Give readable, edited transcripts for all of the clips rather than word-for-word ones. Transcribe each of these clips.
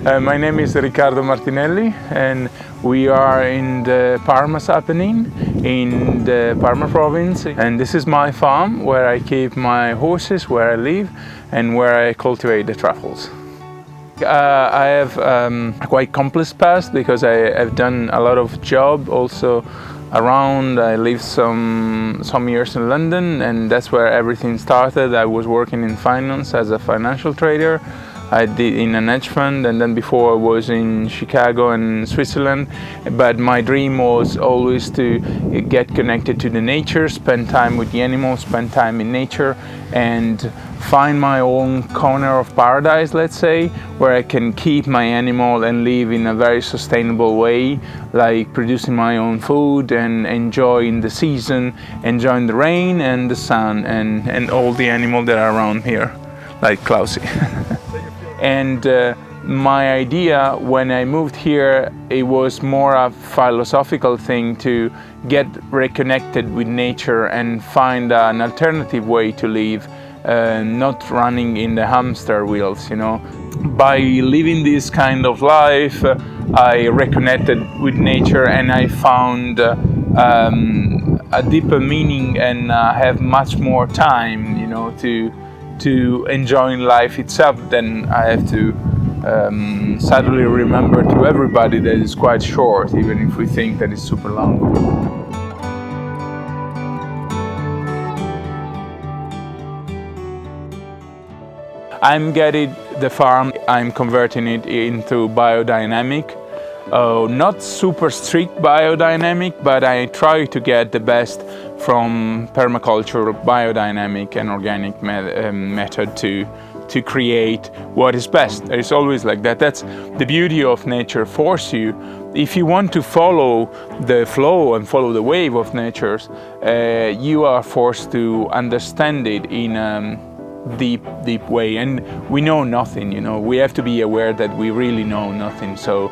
My name is Riccardo Martinelli, and we are in the Parma's Apennine in the Parma province. And this is my farm where I keep my horses, where I live, and where I cultivate the truffles. I have a quite complex past because I have done a lot of job also around. I lived some years in London, and that's where everything started. I was working in finance as a financial trader. I did in an hedge fund, and then before I was in Chicago and Switzerland. But my dream was always to get connected to the nature, spend time with the animals, spend time in nature, and find my own corner of paradise, let's say, where I can keep my animal and live in a very sustainable way, like producing my own food and enjoying the season, enjoying the rain and the sun and all the animals that are around here, like Klausi. And my idea when I moved here, it was more a philosophical thing to get reconnected with nature and find an alternative way to live, not running in the hamster wheels, you know. By living this kind of life, I reconnected with nature and I found a deeper meaning and have much more time, you know, to enjoying life itself. Then I have to sadly remember to everybody that it's quite short, even if we think that it's super long. I'm getting the farm, I'm converting it into biodynamic. Not super strict biodynamic, but I try to get the best from permaculture, biodynamic and organic method to create what is best. It's always like that. That's the beauty of nature. Force you, if you want to follow the flow and follow the wave of nature, you are forced to understand it in deep way. And we know nothing, you know. We have to be aware that we really know nothing. So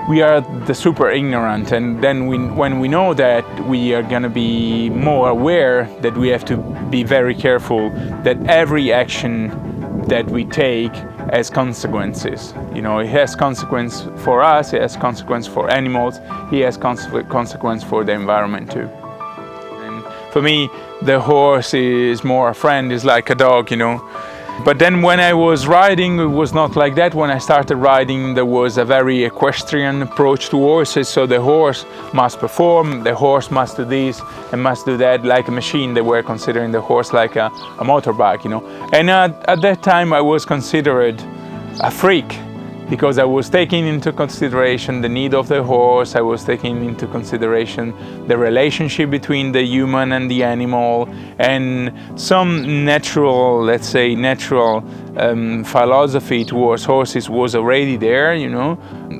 we are the super ignorant, and then when we know that, we are going to be more aware that we have to be very careful that every action that we take has consequences. You know, it has consequence for us, it has consequence for animals, it has consequence for the environment too. And for me, the horse is more a friend, is like a dog, you know. But then when I was riding, it was not like that. When I started riding, there was a very equestrian approach to horses. So the horse must perform, the horse must do this and must do that, like a machine. They were considering the horse like a motorbike, you know. And at that time I was considered a freak, because I was taking into consideration the need of the horse, I was taking into consideration the relationship between the human and the animal, and some natural, let's say, philosophy towards horses was already there, you know,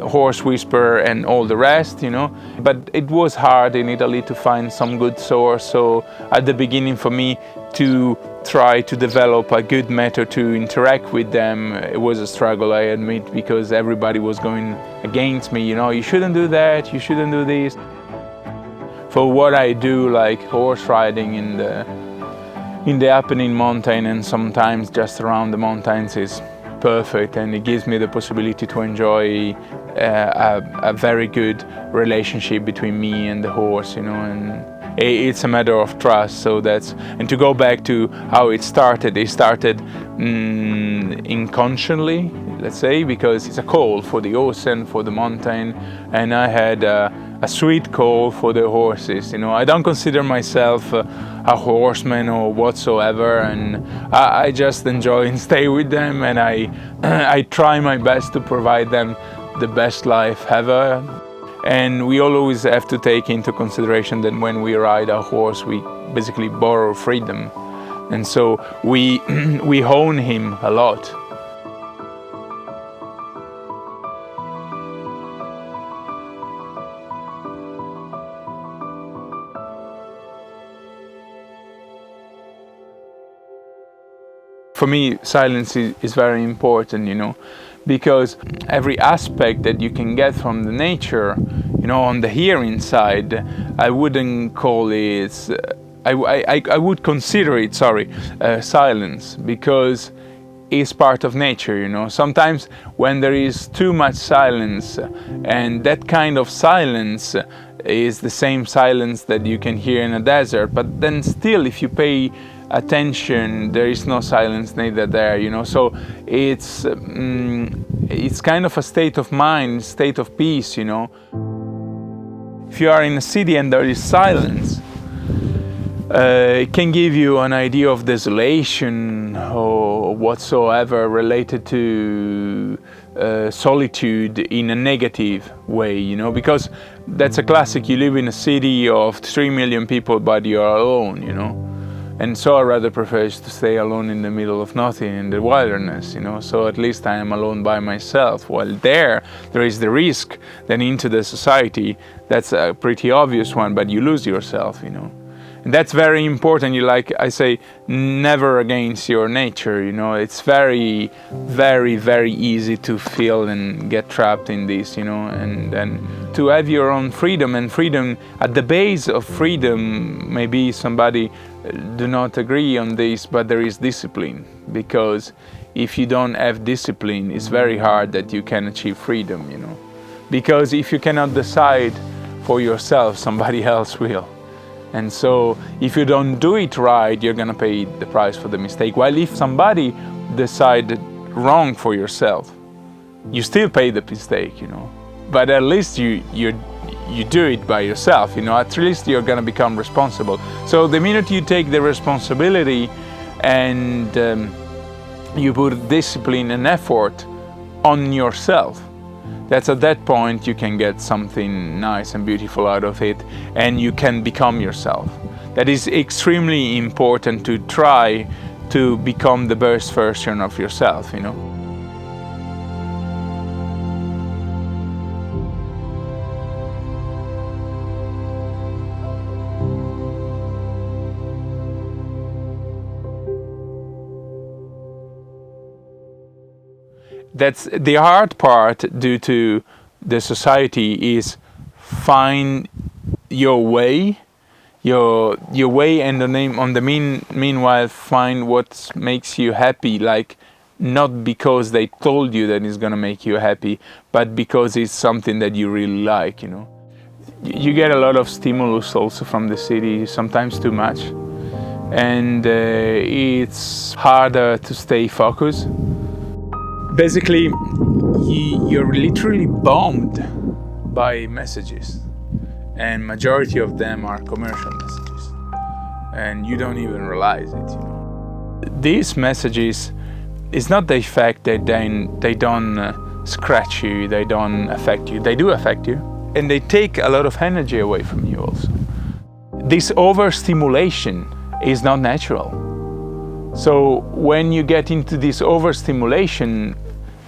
horse whisperer and all the rest, you know. But it was hard in Italy to find some good source, so at the beginning for me to try to develop a good method to interact with them, it was a struggle, I admit, because everybody was going against me, you know, you shouldn't do that, you shouldn't do this. For what I do, like horse riding in the Apennine mountain and sometimes just around the mountains, is perfect, and it gives me the possibility to enjoy a very good relationship between me and the horse, you know, and it's a matter of trust. So that's, and to go back to how it started inconsciously, let's say, because it's a call for the ocean, for the mountain, and I had a sweet call for the horses, you know. I don't consider myself a horseman or whatsoever, and I just enjoy and stay with them, and I try my best to provide them the best life ever. And we always have to take into consideration that when we ride a horse, we basically borrow freedom. And so we own him a lot. For me, silence is very important, you know, because every aspect that you can get from the nature, you know, on the hearing side, I wouldn't call it, I would consider it, silence, because is part of nature, you know. Sometimes when there is too much silence, and that kind of silence is the same silence that you can hear in a desert, but then still, if you pay attention, there is no silence neither there, you know. So it's kind of a state of mind, state of peace, you know. If you are in a city and there is silence, it can give you an idea of desolation or whatsoever related to solitude in a negative way, you know, because that's a classic. You live in a city of 3 million people, but you're alone, you know. And so I rather prefer to stay alone in the middle of nothing, in the wilderness, you know. So at least I am alone by myself. While there is the risk that into the society, that's a pretty obvious one, but you lose yourself, you know. And that's very important. You, like I say, never against your nature, you know. It's very, very, very easy to feel and get trapped in this, you know, and to have your own freedom. And freedom, at the base of freedom, maybe somebody do not agree on this, but there is discipline. Because if you don't have discipline, it's very hard that you can achieve freedom, you know. Because if you cannot decide for yourself, somebody else will. And so if you don't do it right, you're gonna pay the price for the mistake. While if somebody decided wrong for yourself, you still pay the mistake, you know. But at least you do it by yourself, you know. At least you're gonna become responsible. So the minute you take the responsibility and you put discipline and effort on yourself, that's at that point you can get something nice and beautiful out of it, and you can become yourself. That is extremely important, to try to become the best version of yourself, you know. That's the hard part due to the society, is find your way, and meanwhile find what makes you happy, like not because they told you that it's gonna make you happy, but because it's something that you really like, you know. You get a lot of stimulus also from the city, sometimes too much, and it's harder to stay focused. Basically, you're literally bombed by messages, and majority of them are commercial messages, and you don't even realize it, you know. These messages, it's not the fact that they don't scratch you, they don't affect you. They do affect you, and they take a lot of energy away from you also. This overstimulation is not natural. So when you get into this overstimulation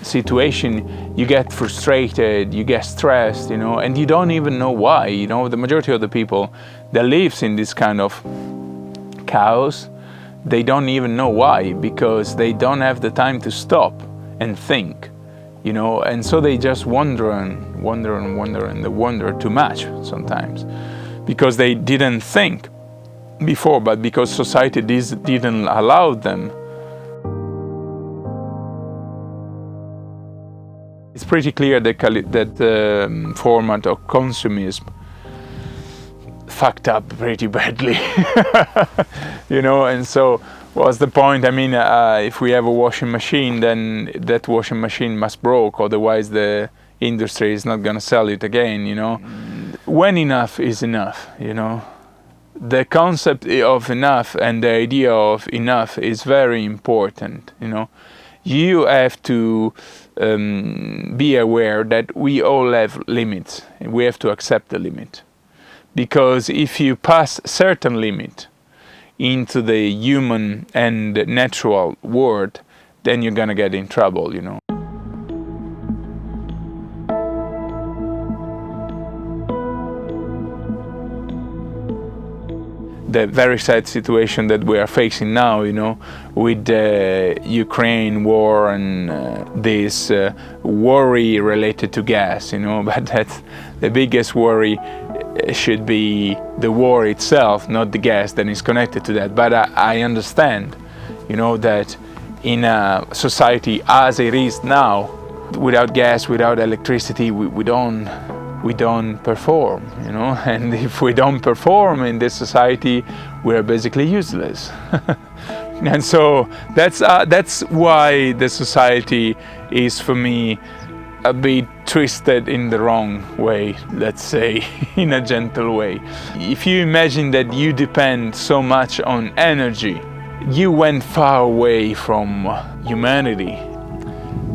situation, you get frustrated, you get stressed, you know, and you don't even know why. You know, the majority of the people that lives in this kind of chaos, they don't even know why, because they don't have the time to stop and think, you know, and so they just wander and they wander too much sometimes, because they didn't think before, but because society didn't allow them. It's pretty clear that format of consumism fucked up pretty badly, you know, and so what's the point? I mean, if we have a washing machine, then that washing machine must broke, otherwise the industry is not gonna sell it again, you know. When enough is enough, you know. The concept of enough and the idea of enough is very important, you know. You have to be aware that we all have limits, and we have to accept the limit. Because if you pass certain limit into the human and natural world, then you're gonna get in trouble, you know. The very sad situation that we are facing now, you know, with the Ukraine war and this worry related to gas, you know, but that's the biggest worry should be the war itself, not the gas that is connected to that. But I understand, you know, that in a society as it is now. Without gas, without electricity, we don't perform, you know. And if we don't perform in this society, we're basically useless. And so that's why the society is, for me, a bit twisted in the wrong way, let's say, in a gentle way. If you imagine that you depend so much on energy, you went far away from humanity.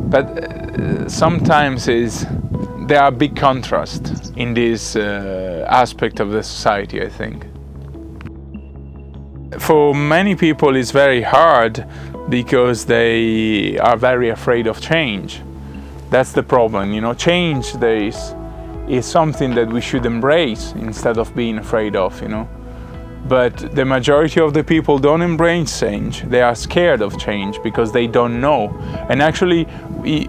But sometimes there are big contrasts in this aspect of the society, I think. For many people it's very hard because they are very afraid of change. That's the problem, you know. Change is something that we should embrace instead of being afraid of, you know. But the majority of the people don't embrace change. They are scared of change because they don't know. And actually,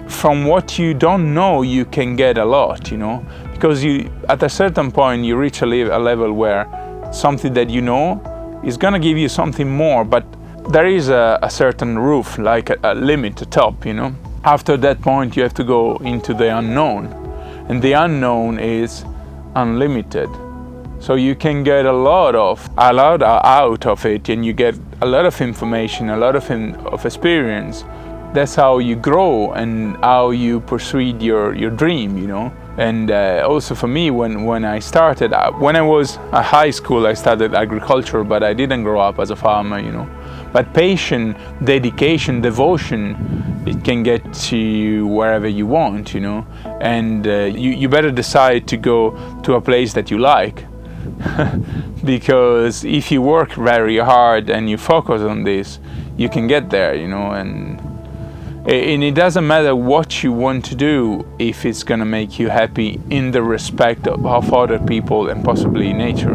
from what you don't know, you can get a lot, you know. Because at a certain point, you reach a level where something that you know is going to give you something more, but there is a certain roof, like a limit, a top, you know. After that point, you have to go into the unknown. And the unknown is unlimited. So you can get a lot out of it, and you get a lot of information, a lot of experience. That's how you grow and how you pursue your dream, you know. And also for me, when I started, when I was at high school, I studied agriculture, but I didn't grow up as a farmer, you know. But patience, dedication, devotion, it can get you wherever you want, you know. And you better decide to go to a place that you like. Because if you work very hard and you focus on this, you can get there, you know. And it doesn't matter what you want to do if it's gonna make you happy in the respect of other people and possibly nature.